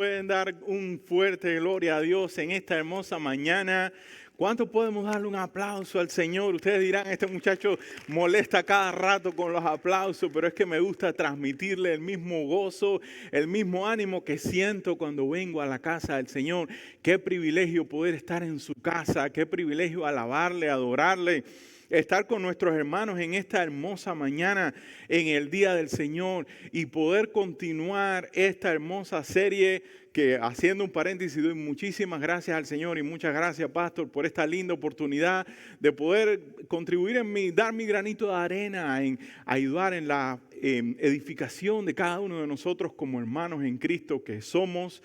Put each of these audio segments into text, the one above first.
Pueden dar un fuerte gloria a Dios en esta hermosa mañana. ¿Cuánto podemos darle un aplauso al Señor? Ustedes dirán, este muchacho molesta cada rato con los aplausos, pero es que me gusta transmitirle el mismo gozo, el mismo ánimo que siento cuando vengo a la casa del Señor. Qué privilegio poder estar en su casa, qué privilegio alabarle, adorarle. Estar con nuestros hermanos en esta hermosa mañana, en el Día del Señor, y poder continuar esta hermosa serie que, haciendo un paréntesis, doy muchísimas gracias al Señor y muchas gracias, Pastor, por esta linda oportunidad de poder contribuir dar mi granito de arena, en ayudar en la edificación de cada uno de nosotros como hermanos en Cristo que somos.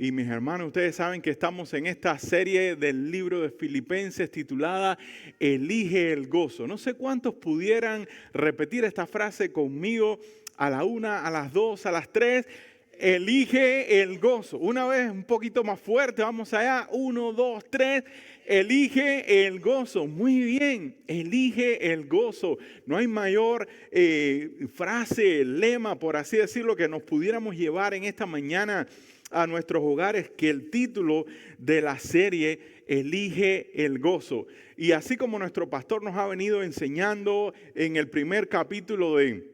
Y mis hermanos, ustedes saben que estamos en esta serie del libro de Filipenses titulada Elige el gozo. No sé cuántos pudieran repetir esta frase conmigo a la 1, a las 2, a las 3. Elige el gozo. Una vez un poquito más fuerte, vamos allá. 1, 2, 3. Elige el gozo. Muy bien, elige el gozo. No hay mayor frase, lema, por así decirlo, que nos pudiéramos llevar en esta mañana a nuestros hogares que el título de la serie Elige el gozo. Y así como nuestro pastor nos ha venido enseñando en el primer capítulo de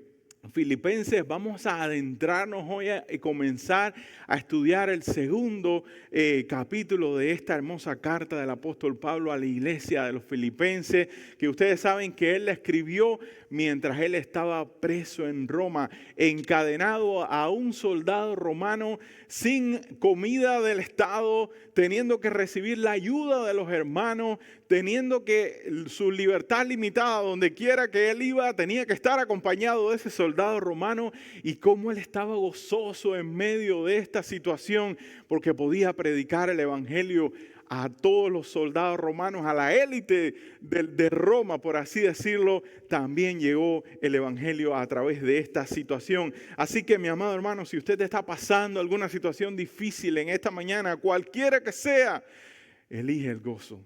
Filipenses, vamos a adentrarnos hoy y comenzar a estudiar el segundo capítulo de esta hermosa carta del apóstol Pablo a la iglesia de los Filipenses, que ustedes saben que él la escribió mientras él estaba preso en Roma, encadenado a un soldado romano, sin comida del Estado, teniendo que recibir la ayuda de los hermanos, teniendo que su libertad limitada, donde quiera que él iba, tenía que estar acompañado de ese soldado romano, y cómo él estaba gozoso en medio de esta situación, porque podía predicar el evangelio a todos los soldados romanos, a la élite de Roma, por así decirlo. También llegó el evangelio a través de esta situación. Así que, mi amado hermano, si usted está pasando alguna situación difícil en esta mañana, cualquiera que sea, elige el gozo.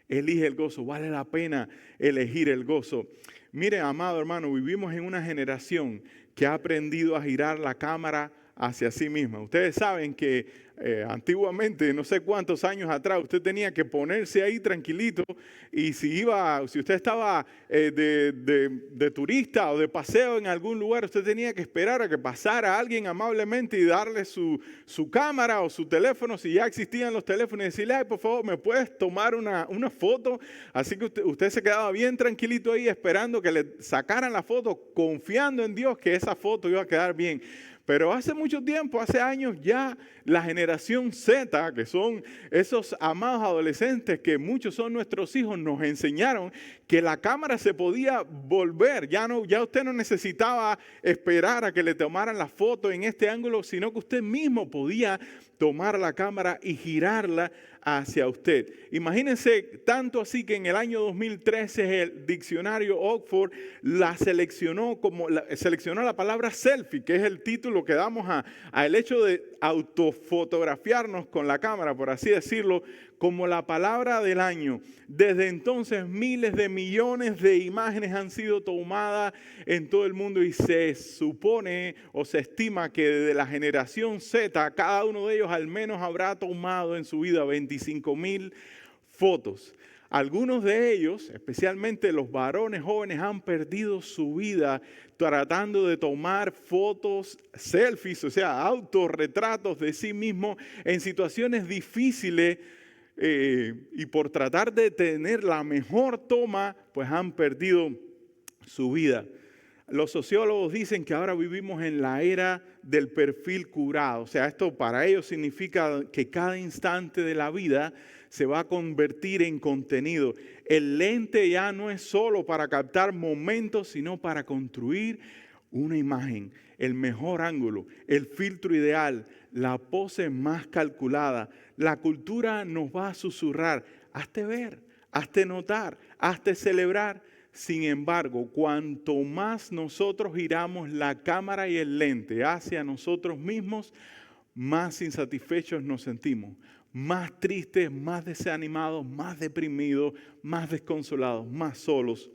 Elige el gozo, vale la pena elegir el gozo. Mire, amado hermano, vivimos en una generación que ha aprendido a girar la cámara hacia sí misma. Ustedes saben que antiguamente, no sé cuántos años atrás, usted tenía que ponerse ahí tranquilito, y si usted estaba de turista o de paseo en algún lugar, usted tenía que esperar a que pasara alguien amablemente y darle su cámara o su teléfono, si ya existían los teléfonos, y decirle: ay, por favor, ¿me puedes tomar una foto? Así que usted se quedaba bien tranquilito ahí esperando que le sacaran la foto, confiando en Dios que esa foto iba a quedar bien. Pero hace mucho tiempo, hace años, ya la generación Z, que son esos amados adolescentes que muchos son nuestros hijos, nos enseñaron que la cámara se podía volver. Ya usted no necesitaba esperar a que le tomaran la foto en este ángulo, sino que usted mismo podía tomar la cámara y girarla hacia usted. Imagínense, tanto así que en el año 2013 el diccionario Oxford seleccionó la palabra selfie, que es el título que damos al hecho de autofotografiarnos con la cámara, por así decirlo, como la palabra del año. Desde entonces miles de millones de imágenes han sido tomadas en todo el mundo, y se supone o se estima que desde la generación Z, cada uno de ellos al menos habrá tomado en su vida 25,000 fotos. Algunos de ellos, especialmente los varones jóvenes, han perdido su vida tratando de tomar fotos, selfies, o sea, autorretratos de sí mismos en situaciones difíciles, y por tratar de tener la mejor toma, pues han perdido su vida. Los sociólogos dicen que ahora vivimos en la era del perfil curado. O sea, esto para ellos significa que cada instante de la vida se va a convertir en contenido. El lente ya no es solo para captar momentos, sino para construir una imagen, el mejor ángulo, el filtro ideal, la pose más calculada. La cultura nos va a susurrar: hazte ver, hazte notar, hazte celebrar. Sin embargo, cuanto más nosotros giramos la cámara y el lente hacia nosotros mismos, más insatisfechos nos sentimos, más tristes, más desanimados, más deprimidos, más desconsolados, más solos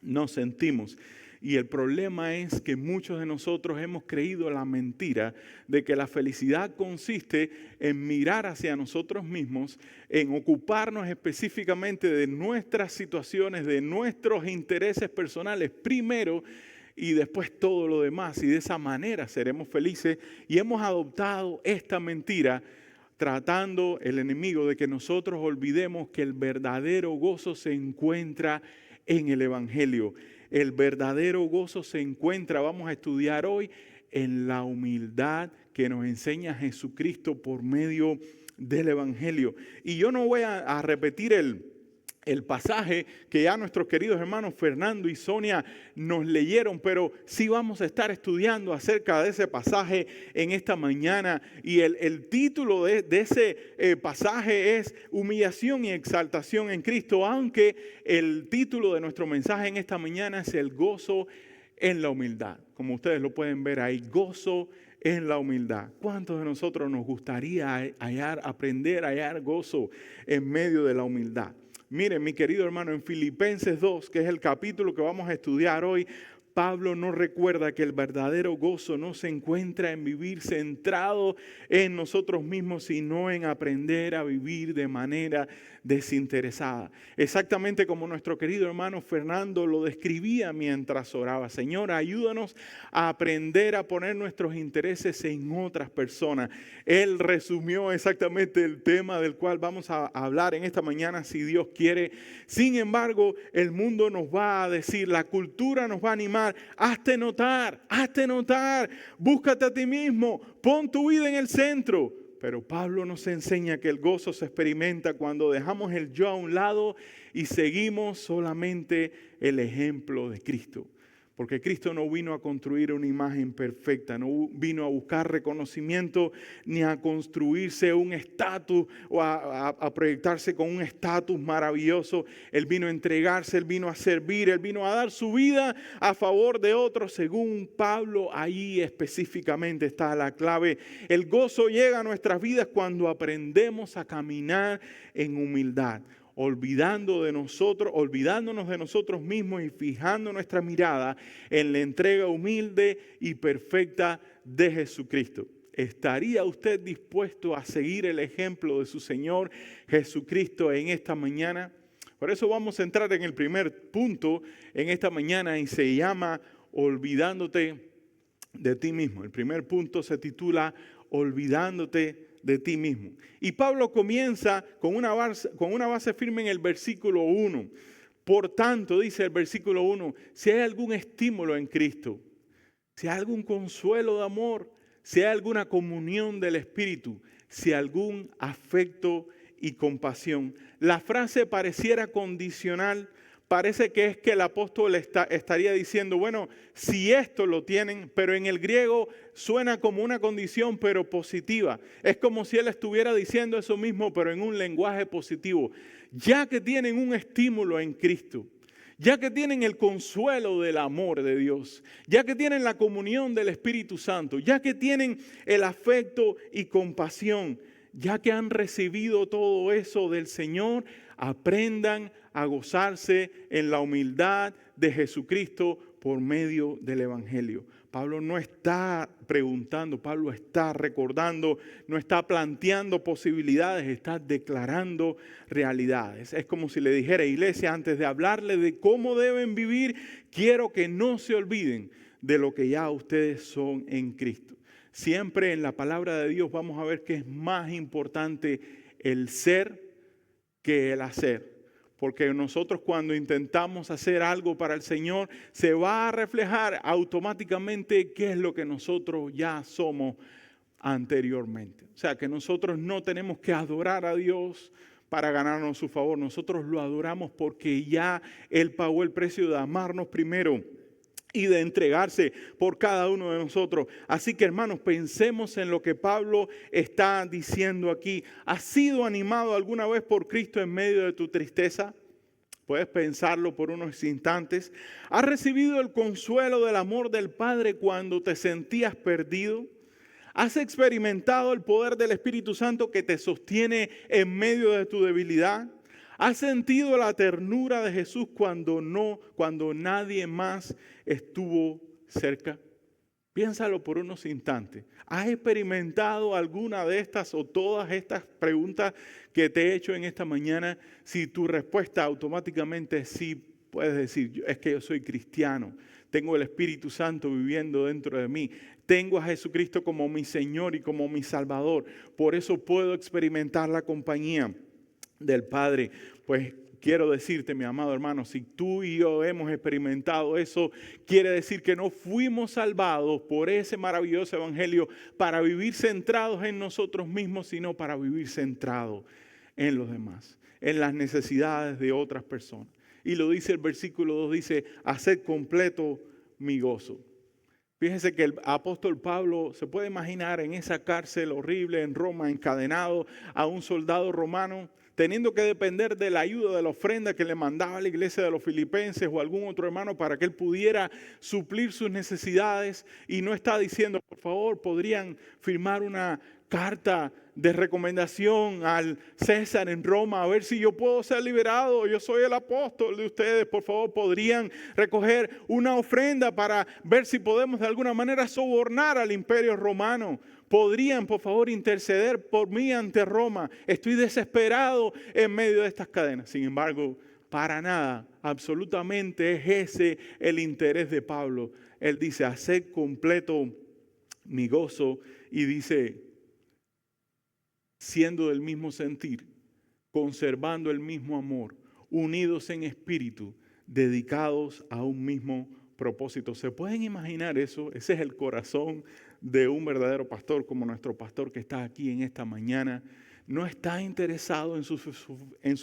nos sentimos. Y el problema es que muchos de nosotros hemos creído la mentira de que la felicidad consiste en mirar hacia nosotros mismos, en ocuparnos específicamente de nuestras situaciones, de nuestros intereses personales primero y después todo lo demás. Y de esa manera seremos felices. Y hemos adoptado esta mentira tratando el enemigo de que nosotros olvidemos que el verdadero gozo se encuentra en el Evangelio. El verdadero gozo se encuentra, vamos a estudiar hoy, en la humildad que nos enseña Jesucristo por medio del Evangelio. Y yo no voy a repetir el pasaje que ya nuestros queridos hermanos Fernando y Sonia nos leyeron, pero sí vamos a estar estudiando acerca de ese pasaje en esta mañana. Y el título de ese pasaje es Humillación y Exaltación en Cristo, aunque el título de nuestro mensaje en esta mañana es el gozo en la humildad. Como ustedes lo pueden ver ahí, gozo en la humildad. ¿Cuántos de nosotros nos gustaría aprender a hallar gozo en medio de la humildad? Miren, mi querido hermano, en Filipenses 2, que es el capítulo que vamos a estudiar hoy, Pablo nos recuerda que el verdadero gozo no se encuentra en vivir centrado en nosotros mismos, sino en aprender a vivir de manera desinteresada. Exactamente como nuestro querido hermano Fernando lo describía mientras oraba. Señor, ayúdanos a aprender a poner nuestros intereses en otras personas. Él resumió exactamente el tema del cual vamos a hablar en esta mañana, si Dios quiere. Sin embargo, el mundo nos va a decir, la cultura nos va a animar, hazte notar, búscate a ti mismo, pon tu vida en el centro. Pero Pablo nos enseña que el gozo se experimenta cuando dejamos el yo a un lado y seguimos solamente el ejemplo de Cristo. Porque Cristo no vino a construir una imagen perfecta, no vino a buscar reconocimiento ni a construirse un estatus o a proyectarse con un estatus maravilloso. Él vino a entregarse, Él vino a servir, Él vino a dar su vida a favor de otros. Según Pablo, ahí específicamente está la clave. El gozo llega a nuestras vidas cuando aprendemos a caminar en humildad. Olvidándonos de nosotros mismos y fijando nuestra mirada en la entrega humilde y perfecta de Jesucristo. ¿Estaría usted dispuesto a seguir el ejemplo de su Señor Jesucristo en esta mañana? Por eso vamos a entrar en el primer punto en esta mañana y se llama olvidándote de ti mismo. El primer punto se titula olvidándote de ti mismo. Y Pablo comienza con una base firme en el versículo 1. Por tanto, dice el versículo 1, si hay algún estímulo en Cristo, si hay algún consuelo de amor, si hay alguna comunión del Espíritu, si hay algún afecto y compasión. La frase pareciera condicional. Parece que es que el apóstol estaría diciendo, bueno, si esto lo tienen, pero en el griego suena como una condición, pero positiva. Es como si él estuviera diciendo eso mismo, pero en un lenguaje positivo. Ya que tienen un estímulo en Cristo, ya que tienen el consuelo del amor de Dios, ya que tienen la comunión del Espíritu Santo, ya que tienen el afecto y compasión, ya que han recibido todo eso del Señor, aprendan a gozarse en la humildad de Jesucristo por medio del Evangelio. Pablo no está preguntando, Pablo está recordando, no está planteando posibilidades, está declarando realidades. Es como si le dijera, iglesia, antes de hablarle de cómo deben vivir, quiero que no se olviden de lo que ya ustedes son en Cristo. Siempre en la palabra de Dios vamos a ver que es más importante el ser que el hacer. Porque nosotros cuando intentamos hacer algo para el Señor, se va a reflejar automáticamente qué es lo que nosotros ya somos anteriormente. O sea, que nosotros no tenemos que adorar a Dios para ganarnos su favor. Nosotros lo adoramos porque ya Él pagó el precio de amarnos primero y de entregarse por cada uno de nosotros. Así que, hermanos, pensemos en lo que Pablo está diciendo aquí. ¿Has sido animado alguna vez por Cristo en medio de tu tristeza? Puedes pensarlo por unos instantes. ¿Has recibido el consuelo del amor del Padre cuando te sentías perdido? ¿Has experimentado el poder del Espíritu Santo que te sostiene en medio de tu debilidad? ¿Has sentido la ternura de Jesús cuando nadie más estuvo cerca? Piénsalo por unos instantes. ¿Has experimentado alguna de estas o todas estas preguntas que te he hecho en esta mañana? Si tu respuesta automáticamente es sí, puedes decir, es que yo soy cristiano. Tengo el Espíritu Santo viviendo dentro de mí. Tengo a Jesucristo como mi Señor y como mi Salvador. Por eso puedo experimentar la compañía del Padre. Pues quiero decirte, mi amado hermano, si tú y yo hemos experimentado eso, quiere decir que no fuimos salvados por ese maravilloso evangelio para vivir centrados en nosotros mismos, sino para vivir centrados en los demás, en las necesidades de otras personas. Y lo dice el versículo 2, dice, haced completo mi gozo. Fíjense que el apóstol Pablo se puede imaginar en esa cárcel horrible en Roma, encadenado a un soldado romano, teniendo que depender de la ayuda, de la ofrenda que le mandaba la iglesia de los filipenses o algún otro hermano para que él pudiera suplir sus necesidades. Y no está diciendo, por favor, podrían firmar una carta de recomendación al César en Roma, a ver si yo puedo ser liberado, yo soy el apóstol de ustedes, por favor, podrían recoger una ofrenda para ver si podemos de alguna manera sobornar al imperio romano. Podrían, por favor, interceder por mí ante Roma. Estoy desesperado en medio de estas cadenas. Sin embargo, para nada, absolutamente es ese el interés de Pablo. Él dice, haced completo mi gozo, y dice, siendo del mismo sentir, conservando el mismo amor, unidos en espíritu, dedicados a un mismo propósito. ¿Se pueden imaginar eso? Ese es el corazón de un verdadero pastor, como nuestro pastor que está aquí en esta mañana. No está interesado en su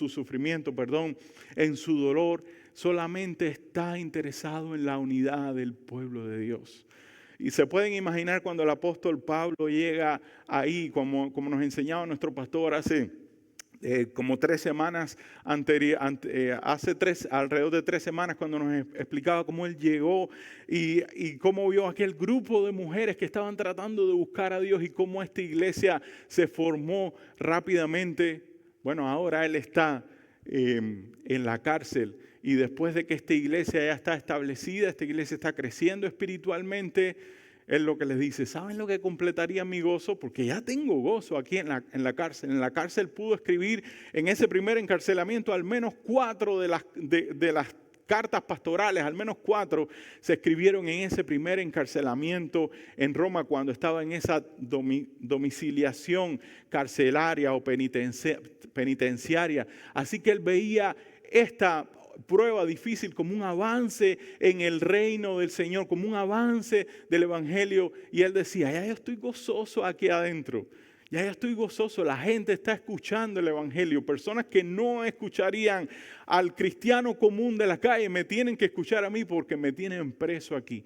sufrimiento, en su dolor, solamente está interesado en la unidad del pueblo de Dios. Y se pueden imaginar cuando el apóstol Pablo llega ahí, como nos enseñaba nuestro pastor hace como 3 semanas, alrededor de 3 semanas, cuando nos explicaba cómo él llegó y cómo vio aquel grupo de mujeres que estaban tratando de buscar a Dios y cómo esta iglesia se formó rápidamente. Bueno, ahora él está en la cárcel. Y después de que esta iglesia ya está establecida, esta iglesia está creciendo espiritualmente, él lo que les dice, ¿saben lo que completaría mi gozo? Porque ya tengo gozo aquí en la cárcel. En la cárcel pudo escribir en ese primer encarcelamiento al menos 4 de las cartas pastorales, al menos 4 se escribieron en ese primer encarcelamiento en Roma cuando estaba en esa domiciliación carcelaria o penitenciaria. Así que él veía esta prueba difícil como un avance en el reino del Señor, como un avance del evangelio, y él decía, ya yo estoy gozoso aquí adentro, ya yo estoy gozoso, la gente está escuchando el evangelio, personas que no escucharían al cristiano común de la calle, me tienen que escuchar a mí porque me tienen preso aquí.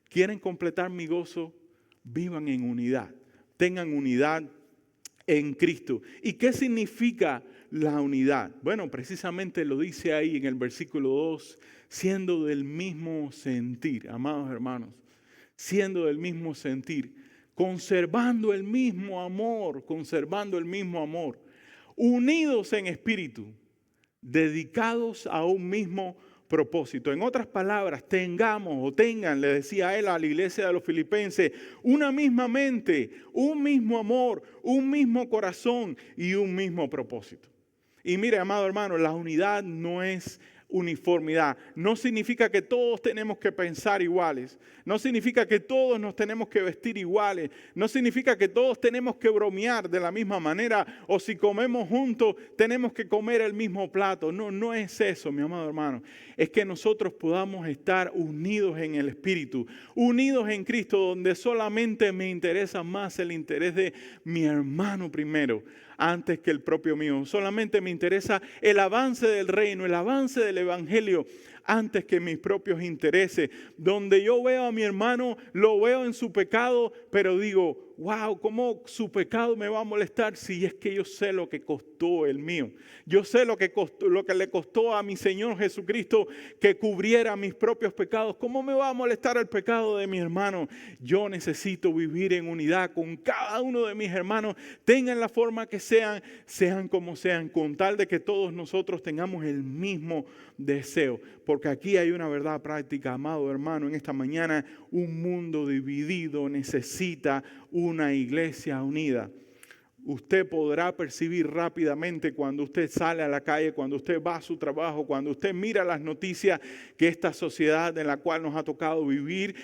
¿Quieren completar mi gozo? Vivan en unidad, tengan unidad en Cristo. ¿Y qué significa la unidad? Bueno, precisamente lo dice ahí en el versículo 2, siendo del mismo sentir, amados hermanos, siendo del mismo sentir, conservando el mismo amor, unidos en espíritu, dedicados a un mismo propósito. En otras palabras, tengan, le decía él a la iglesia de los filipenses, una misma mente, un mismo amor, un mismo corazón y un mismo propósito. Y mire, amado hermano, la unidad no es uniformidad. No significa que todos tenemos que pensar iguales. No significa que todos nos tenemos que vestir iguales. No significa que todos tenemos que bromear de la misma manera. O si comemos juntos, tenemos que comer el mismo plato. No, no es eso, mi amado hermano. Es que nosotros podamos estar unidos en el Espíritu, unidos en Cristo, donde solamente me interesa más el interés de mi hermano primero, antes que el propio mío. Solamente me interesa el avance del reino, el avance del evangelio, antes que mis propios intereses. Donde yo veo a mi hermano, lo veo en su pecado, pero digo, wow, ¿cómo su pecado me va a molestar si es que yo sé lo que costó el mío? Yo sé lo que le costó a mi Señor Jesucristo que cubriera mis propios pecados. ¿Cómo me va a molestar el pecado de mi hermano? Yo necesito vivir en unidad con cada uno de mis hermanos, tengan la forma que sean, sean como sean, con tal de que todos nosotros tengamos el mismo deseo. Porque aquí hay una verdad práctica, amado hermano, en esta mañana un mundo dividido necesita una iglesia unida. Usted podrá percibir rápidamente cuando usted sale a la calle, cuando usted va a su trabajo, cuando usted mira las noticias, que esta sociedad en la cual nos ha tocado vivir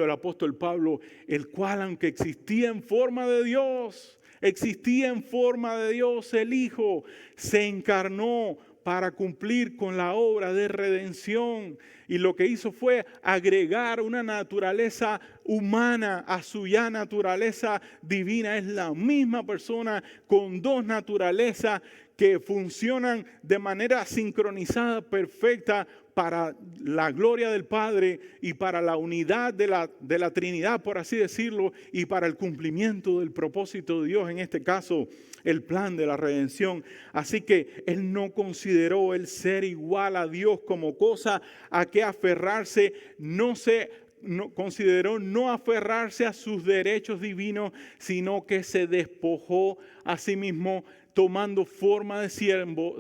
el apóstol Pablo, el cual aunque existía en forma de Dios, el Hijo se encarnó para cumplir con la obra de redención. Y lo que hizo fue agregar una naturaleza humana a su ya naturaleza divina. Es la misma persona con dos naturalezas que funcionan de manera sincronizada, perfecta, para la gloria del Padre y para la unidad de la Trinidad, por así decirlo, y para el cumplimiento del propósito de Dios, en este caso, el plan de la redención. Así que Él no consideró el ser igual a Dios como cosa a que aferrarse, consideró no aferrarse a sus derechos divinos, sino que se despojó a sí mismo, tomando forma de siervo,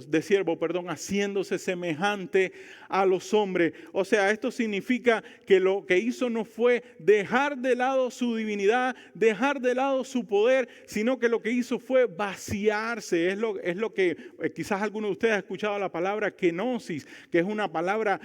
haciéndose semejante a los hombres. O sea, esto significa que lo que hizo no fue dejar de lado su divinidad, dejar de lado su poder, sino que lo que hizo fue vaciarse. Es lo que quizás alguno de ustedes ha escuchado la palabra kenosis, que es una palabra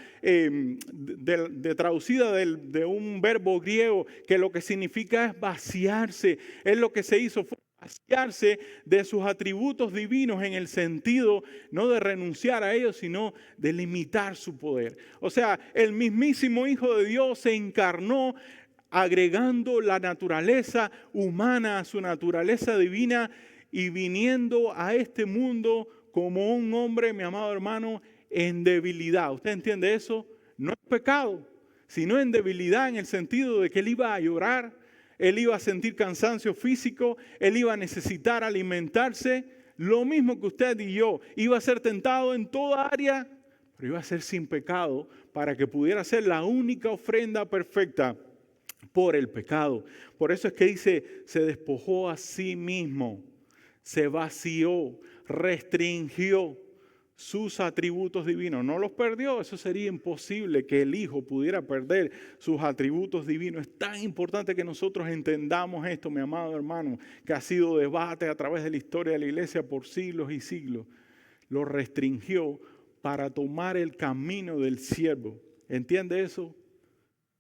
traducida de un verbo griego, que lo que significa es vaciarse. Es lo que se hizo fue vaciarse de sus atributos divinos, en el sentido no de renunciar a ellos, sino de limitar su poder. O sea, el mismísimo Hijo de Dios se encarnó agregando la naturaleza humana a su naturaleza divina y viniendo a este mundo como un hombre, mi amado hermano, en debilidad. ¿Usted entiende eso? No es pecado, sino en debilidad, en el sentido de que Él iba a llorar, Él iba a sentir cansancio físico, Él iba a necesitar alimentarse, lo mismo que usted y yo. Iba a ser tentado en toda área, pero iba a ser sin pecado, para que pudiera ser la única ofrenda perfecta por el pecado. Por eso es que dice, se despojó a sí mismo, se vació, restringió sus atributos divinos. No los perdió, eso sería imposible que el Hijo pudiera perder sus atributos divinos. Es tan importante que nosotros entendamos esto, mi amado hermano, que ha sido debate a través de la historia de la iglesia por siglos y siglos. Lo restringió para tomar el camino del siervo. ¿Entiende eso?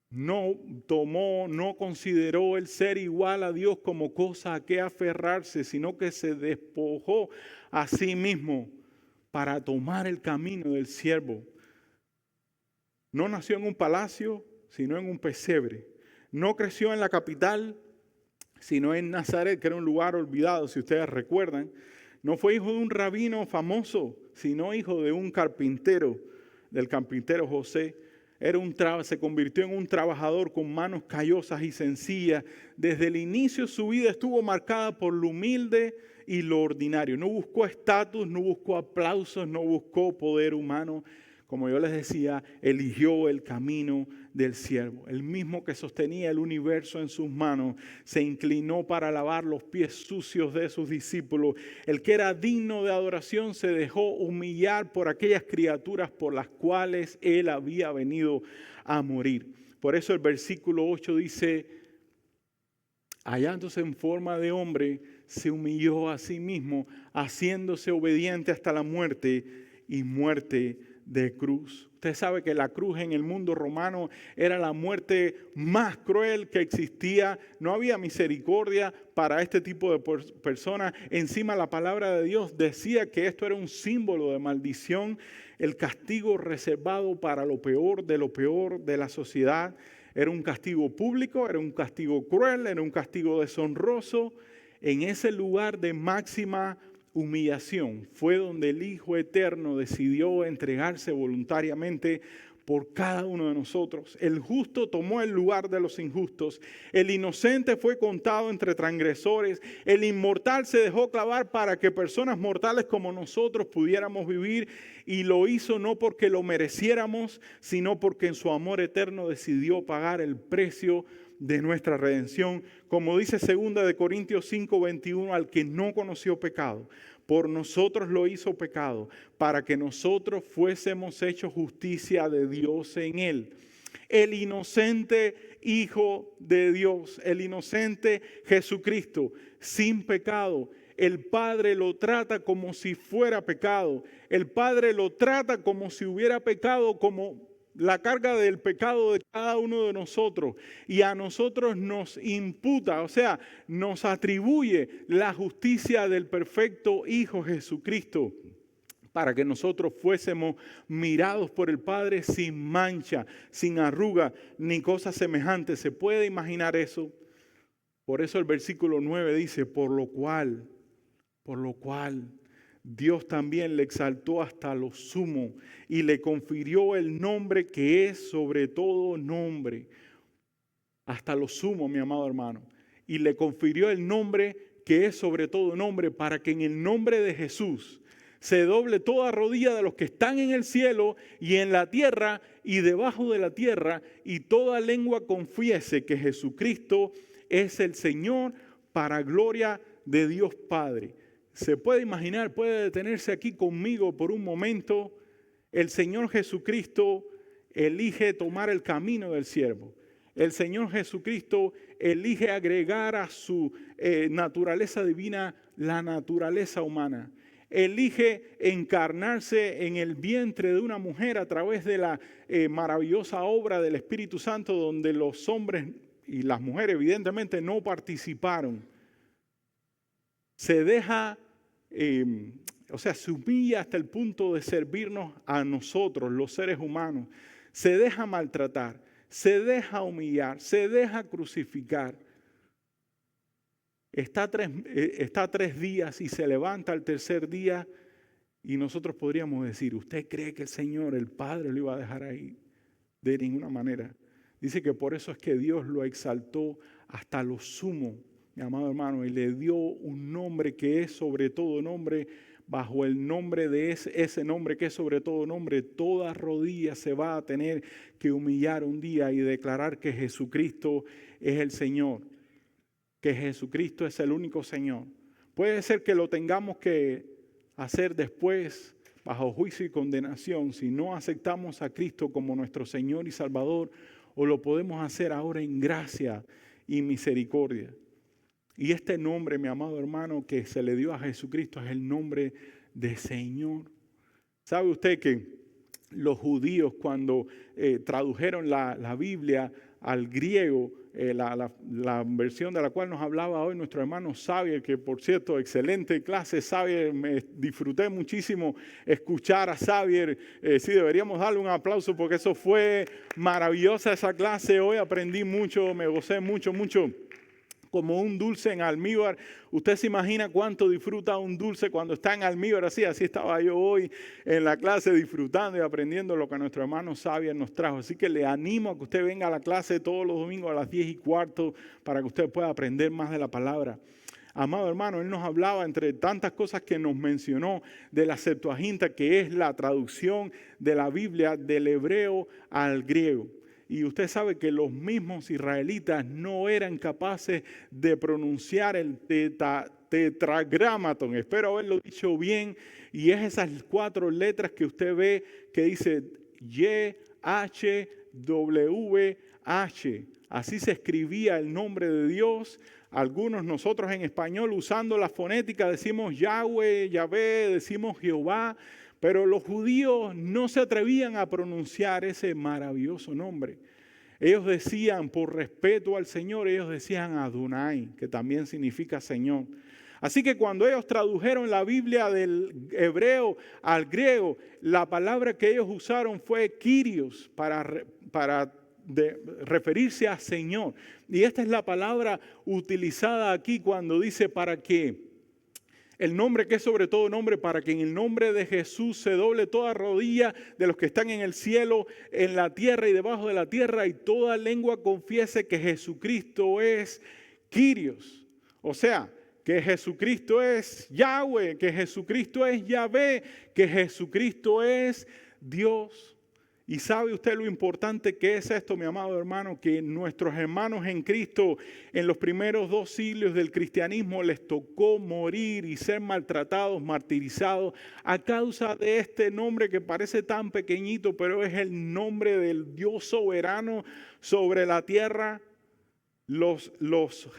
No consideró el ser igual a Dios como cosa a que aferrarse, sino que se despojó a sí mismo para tomar el camino del siervo. No nació en un palacio, sino en un pesebre. No creció en la capital, sino en Nazaret, que era un lugar olvidado, si ustedes recuerdan. No fue hijo de un rabino famoso, sino hijo de un carpintero, del carpintero José. Se convirtió en un trabajador con manos callosas y sencillas. Desde el inicio su vida estuvo marcada por lo humilde y lo ordinario. No buscó estatus, no buscó aplausos, no buscó poder humano. Como yo les decía, eligió el camino del siervo. El mismo que sostenía el universo en sus manos, se inclinó para lavar los pies sucios de sus discípulos. El que era digno de adoración se dejó humillar por aquellas criaturas por las cuales él había venido a morir. Por eso el versículo 8 dice, hallándose en forma de hombre, se humilló a sí mismo, haciéndose obediente hasta la muerte y muerte de cruz. Usted sabe que la cruz en el mundo romano era la muerte más cruel que existía. No había misericordia para este tipo de personas. Encima la palabra de Dios decía que esto era un símbolo de maldición, el castigo reservado para lo peor de la sociedad. Era un castigo público, era un castigo cruel, era un castigo deshonroso. En ese lugar de máxima humillación fue donde el Hijo Eterno decidió entregarse voluntariamente por cada uno de nosotros. El justo tomó el lugar de los injustos. El inocente fue contado entre transgresores. El inmortal se dejó clavar para que personas mortales como nosotros pudiéramos vivir. Y lo hizo no porque lo mereciéramos, sino porque en su amor eterno decidió pagar el precio de nuestra redención. Como dice 2 Corintios 5:21, al que no conoció pecado, por nosotros lo hizo pecado, para que nosotros fuésemos hechos justicia de Dios en él. El inocente Hijo de Dios, el inocente Jesucristo, sin pecado. El Padre lo trata como si fuera pecado. El Padre lo trata como si hubiera pecado, como la carga del pecado de cada uno de nosotros y a nosotros nos imputa, o sea, nos atribuye la justicia del perfecto Hijo Jesucristo, para que nosotros fuésemos mirados por el Padre sin mancha, sin arruga, ni cosa semejante. ¿Se puede imaginar eso? Por eso el versículo 9 dice, por lo cual, Dios también le exaltó hasta lo sumo y le confirió el nombre que es sobre todo nombre. Hasta lo sumo, mi amado hermano. Y le confirió el nombre que es sobre todo nombre, para que en el nombre de Jesús se doble toda rodilla de los que están en el cielo y en la tierra y debajo de la tierra, y toda lengua confiese que Jesucristo es el Señor, para gloria de Dios Padre. Se puede imaginar, puede detenerse aquí conmigo por un momento. El Señor Jesucristo elige tomar el camino del siervo. El Señor Jesucristo elige agregar a su naturaleza divina la naturaleza humana. Elige encarnarse en el vientre de una mujer a través de la maravillosa obra del Espíritu Santo, donde los hombres y las mujeres evidentemente no participaron. Se deja, se humilla hasta el punto de servirnos a nosotros, los seres humanos. Se deja maltratar, se deja humillar, se deja crucificar. Está 3 días y se levanta al tercer día, y nosotros podríamos decir, ¿usted cree que el Señor, el Padre, lo iba a dejar ahí? De ninguna manera. Dice que por eso es que Dios lo exaltó hasta lo sumo, mi amado hermano, y le dio un nombre que es sobre todo nombre. Bajo el nombre de ese nombre que es sobre todo nombre, toda rodilla se va a tener que humillar un día y declarar que Jesucristo es el Señor, que Jesucristo es el único Señor. Puede ser que lo tengamos que hacer después bajo juicio y condenación si no aceptamos a Cristo como nuestro Señor y Salvador, o lo podemos hacer ahora en gracia y misericordia. Y este nombre, mi amado hermano, que se le dio a Jesucristo es el nombre de Señor. ¿Sabe usted que los judíos, cuando tradujeron la Biblia al griego, la versión de la cual nos hablaba hoy nuestro hermano Xavier, que por cierto, excelente clase, Xavier, me disfruté muchísimo escuchar a Xavier. Sí, deberíamos darle un aplauso porque eso fue maravillosa esa clase. Hoy aprendí mucho, me gocé mucho. Como un dulce en almíbar. Usted se imagina cuánto disfruta un dulce cuando está en almíbar. Así estaba yo hoy en la clase disfrutando y aprendiendo lo que nuestro hermano Xavier nos trajo. Así que le animo a que usted venga a la clase todos los domingos a las 10:15 para que usted pueda aprender más de la palabra. Amado hermano, él nos hablaba, entre tantas cosas que nos mencionó, de la Septuaginta, que es la traducción de la Biblia del hebreo al griego. Y usted sabe que los mismos israelitas no eran capaces de pronunciar el tetragramaton. Espero haberlo dicho bien. Y es esas 4 letras que usted ve que dice YHWH. Así se escribía el nombre de Dios. Algunos nosotros en español, usando la fonética, decimos Yahweh, Yahvé, decimos Jehová. Pero los judíos no se atrevían a pronunciar ese maravilloso nombre. Ellos decían, por respeto al Señor, ellos decían Adonai, que también significa Señor. Así que cuando ellos tradujeron la Biblia del hebreo al griego, la palabra que ellos usaron fue Kyrios para referirse a Señor. Y esta es la palabra utilizada aquí cuando dice para que el nombre que es sobre todo nombre, para que en el nombre de Jesús se doble toda rodilla de los que están en el cielo, en la tierra y debajo de la tierra, y toda lengua confiese que Jesucristo es Kyrios. O sea, que Jesucristo es Yahweh, que Jesucristo es Yahvé, que Jesucristo es Dios. Y sabe usted lo importante que es esto, mi amado hermano, que nuestros hermanos en Cristo en los primeros 2 siglos del cristianismo les tocó morir y ser maltratados, martirizados a causa de este nombre que parece tan pequeñito, pero es el nombre del Dios soberano sobre la tierra. los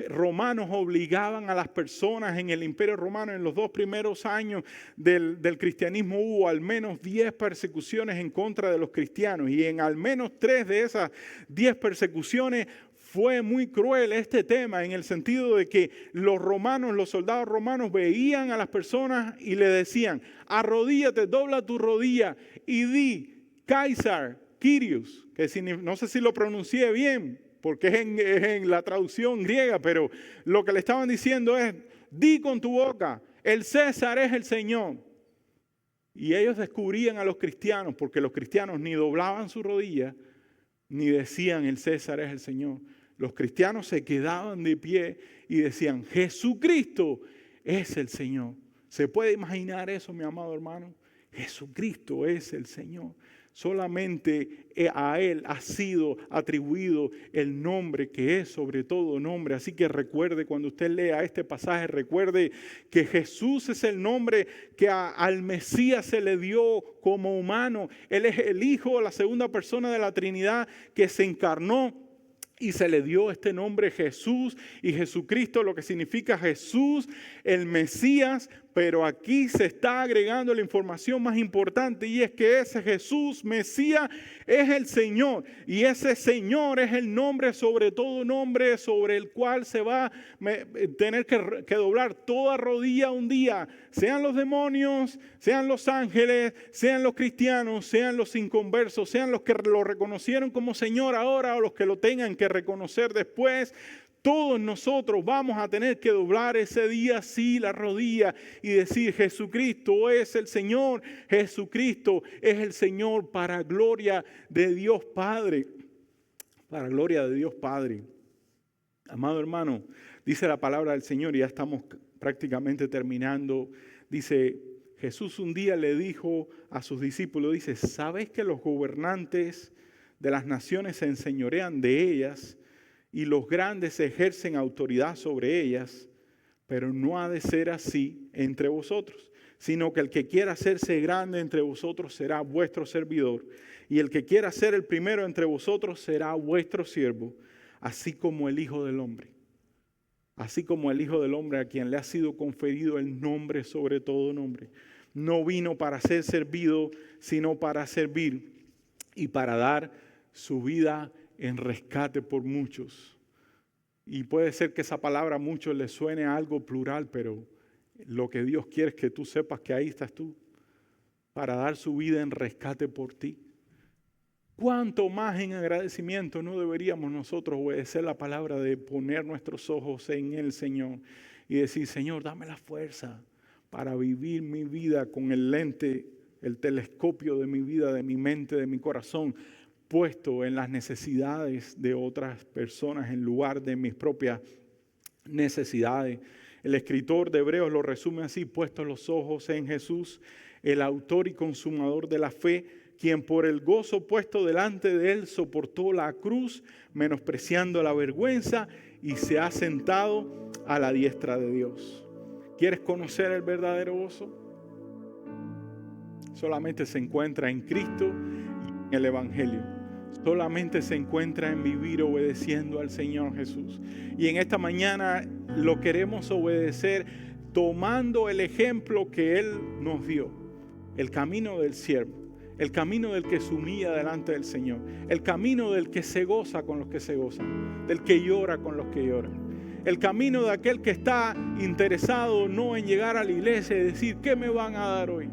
romanos obligaban a las personas en el Imperio Romano. En los 2 primeros años del cristianismo hubo al menos 10 persecuciones en contra de los cristianos. Y en al menos 3 de esas 10 persecuciones fue muy cruel este tema, en el sentido de que los soldados romanos veían a las personas y le decían: arrodíllate, dobla tu rodilla y di Caesar, Kyrios, que no sé si lo pronuncié bien, porque es en la traducción griega, pero lo que le estaban diciendo es: di con tu boca, el César es el Señor. Y ellos descubrían a los cristianos, porque los cristianos ni doblaban su rodilla, ni decían el César es el Señor. Los cristianos se quedaban de pie y decían: Jesucristo es el Señor. ¿Se puede imaginar eso, mi amado hermano? Jesucristo es el Señor. Solamente a Él ha sido atribuido el nombre que es sobre todo nombre. Así que recuerde, cuando usted lea este pasaje, recuerde que Jesús es el nombre que al Mesías se le dio como humano. Él es el Hijo, la segunda persona de la Trinidad, que se encarnó y se le dio este nombre Jesús y Jesucristo, lo que significa Jesús, el Mesías. Pero aquí se está agregando la información más importante, y es que ese Jesús, Mesías, es el Señor. Y ese Señor es el nombre sobre todo nombre, sobre el cual se va a tener que doblar toda rodilla un día. Sean los demonios, sean los ángeles, sean los cristianos, sean los inconversos, sean los que lo reconocieron como Señor ahora o los que lo tengan que reconocer después. Todos nosotros vamos a tener que doblar ese día sí la rodilla y decir: Jesucristo es el Señor, Jesucristo es el Señor, para gloria de Dios Padre. Para gloria de Dios Padre. Amado hermano, dice la palabra del Señor, y ya estamos prácticamente terminando. Dice, Jesús un día le dijo a sus discípulos, dice: ¿sabes que los gobernantes de las naciones se enseñorean de ellas y los grandes ejercen autoridad sobre ellas? Pero no ha de ser así entre vosotros, sino que el que quiera hacerse grande entre vosotros será vuestro servidor, y el que quiera ser el primero entre vosotros será vuestro siervo, así como el Hijo del Hombre. Así como el Hijo del Hombre, a quien le ha sido conferido el nombre sobre todo nombre. No vino para ser servido, sino para servir y para dar su vida en rescate por muchos. Y puede ser que esa palabra a muchos les suene a algo plural, pero lo que Dios quiere es que tú sepas que ahí estás tú, para dar su vida en rescate por ti. ¿Cuánto más en agradecimiento no deberíamos nosotros obedecer la palabra de poner nuestros ojos en el Señor y decir: Señor, dame la fuerza para vivir mi vida con el lente, el telescopio de mi vida, de mi mente, de mi corazón, puesto en las necesidades de otras personas en lugar de mis propias necesidades. El escritor de Hebreos lo resume así: puestos los ojos en Jesús, el autor y consumador de la fe, quien por el gozo puesto delante de él soportó la cruz, menospreciando la vergüenza, y se ha sentado a la diestra de Dios. ¿Quieres conocer el verdadero gozo? Solamente se encuentra en Cristo y en el Evangelio. Solamente se encuentra en vivir obedeciendo al Señor Jesús. Y en esta mañana lo queremos obedecer tomando el ejemplo que Él nos dio. El camino del siervo. El camino del que se humilla delante del Señor. El camino del que se goza con los que se gozan. Del que llora con los que lloran. El camino de aquel que está interesado no en llegar a la iglesia y decir: ¿qué me van a dar hoy?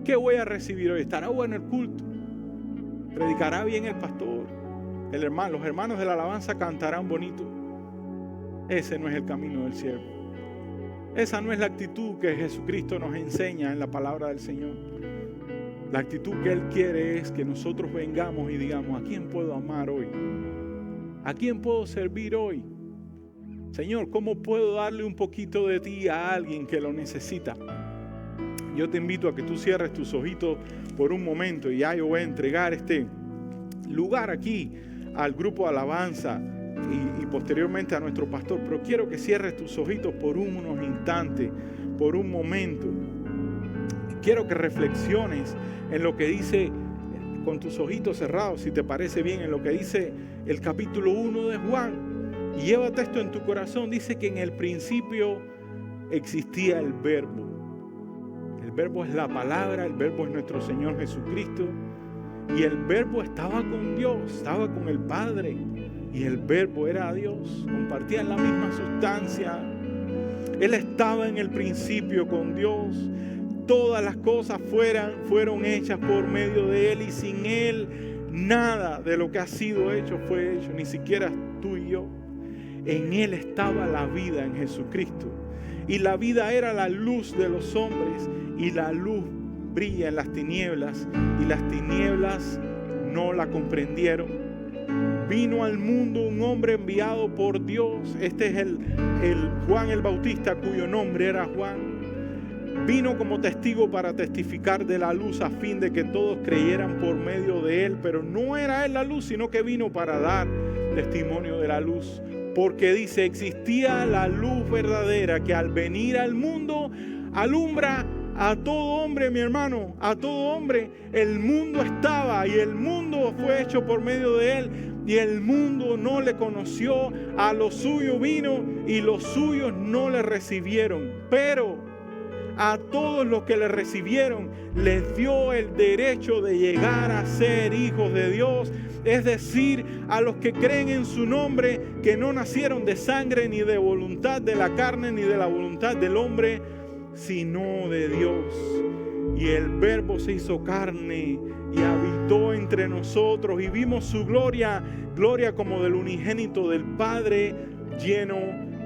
¿Qué voy a recibir hoy? ¿Estará bueno el culto? ¿Predicará bien el pastor? Los hermanos de la alabanza cantarán bonito. Ese no es el camino del siervo. Esa no es la actitud que Jesucristo nos enseña en la palabra del Señor. La actitud que Él quiere es que nosotros vengamos y digamos: ¿a quién puedo amar hoy? ¿A quién puedo servir hoy? Señor, ¿cómo puedo darle un poquito de ti a alguien que lo necesita? Yo te invito a que tú cierres tus ojitos por un momento, y ya yo voy a entregar este lugar aquí al grupo de alabanza y posteriormente a nuestro pastor. Pero quiero que cierres tus ojitos por unos instantes, por un momento. Quiero que reflexiones en lo que dice, con tus ojitos cerrados, si te parece bien, en lo que dice el capítulo 1 de Juan. Y llévate esto en tu corazón. Dice que en el principio existía el Verbo. El Verbo es la palabra, el Verbo es nuestro Señor Jesucristo. Y el Verbo estaba con Dios, estaba con el Padre. Y el Verbo era Dios, compartían la misma sustancia. Él estaba en el principio con Dios. Todas las cosas fueron hechas por medio de Él, y sin Él nada de lo que ha sido hecho fue hecho, ni siquiera tú y yo. En Él estaba la vida, en Jesucristo. Y la vida era la luz de los hombres, y la luz brilla en las tinieblas, y las tinieblas no la comprendieron. Vino al mundo un hombre enviado por Dios. Este es el Juan el Bautista, cuyo nombre era Juan. Vino como testigo para testificar de la luz, a fin de que todos creyeran por medio de él. Pero no era él la luz, sino que vino para dar testimonio de la luz. Porque dice, existía la luz verdadera que al venir al mundo alumbra a todo hombre, mi hermano, a todo hombre. El mundo estaba y el mundo fue hecho por medio de él, y el mundo no le conoció. A lo suyo vino y los suyos no le recibieron. Pero a todos los que le recibieron les dio el derecho de llegar a ser hijos de Dios. Es decir, a los que creen en su nombre, que no nacieron de sangre, ni de voluntad de la carne, ni de la voluntad del hombre, sino de Dios. Y el Verbo se hizo carne y habitó entre nosotros, y vimos su gloria, gloria como del unigénito del Padre, lleno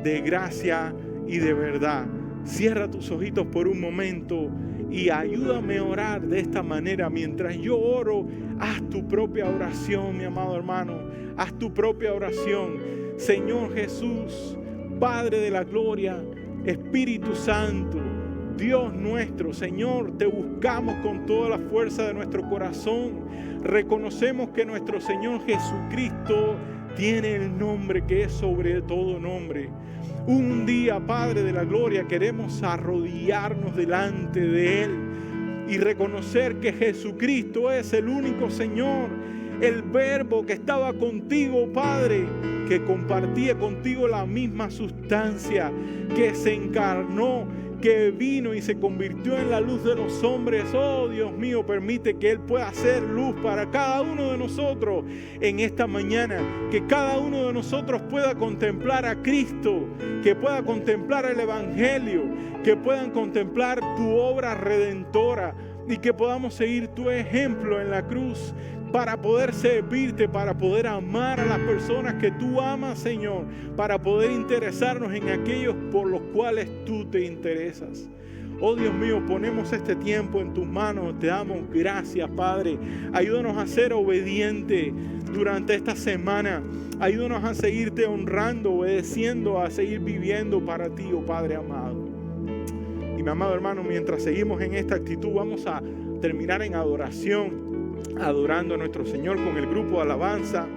de gracia y de verdad. Cierra tus ojitos por un momento y ayúdame a orar de esta manera. Mientras yo oro, haz tu propia oración, mi amado hermano. Haz tu propia oración. Señor Jesús, Padre de la gloria, Espíritu Santo, Dios nuestro, Señor, te buscamos con toda la fuerza de nuestro corazón. Reconocemos que nuestro Señor Jesucristo tiene el nombre que es sobre todo nombre. Un día, Padre de la gloria, queremos arrodillarnos delante de Él y reconocer que Jesucristo es el único Señor, el Verbo que estaba contigo, Padre, que compartía contigo la misma sustancia, que se encarnó, que vino y se convirtió en la luz de los hombres. Oh Dios mío, permite que Él pueda hacer luz para cada uno de nosotros en esta mañana. Que cada uno de nosotros pueda contemplar a Cristo, que pueda contemplar el Evangelio, que puedan contemplar tu obra redentora, y que podamos seguir tu ejemplo en la cruz, para poder servirte, para poder amar a las personas que tú amas, Señor, para poder interesarnos en aquellos por los cuales tú te interesas. Oh Dios mío, ponemos este tiempo en tus manos, te damos gracias, Padre. Ayúdanos a ser obedientes durante esta semana. Ayúdanos a seguirte honrando, obedeciendo, a seguir viviendo para ti, oh Padre amado. Y mi amado hermano, mientras seguimos en esta actitud, vamos a terminar en adoración, adorando a nuestro Señor con el grupo de alabanza.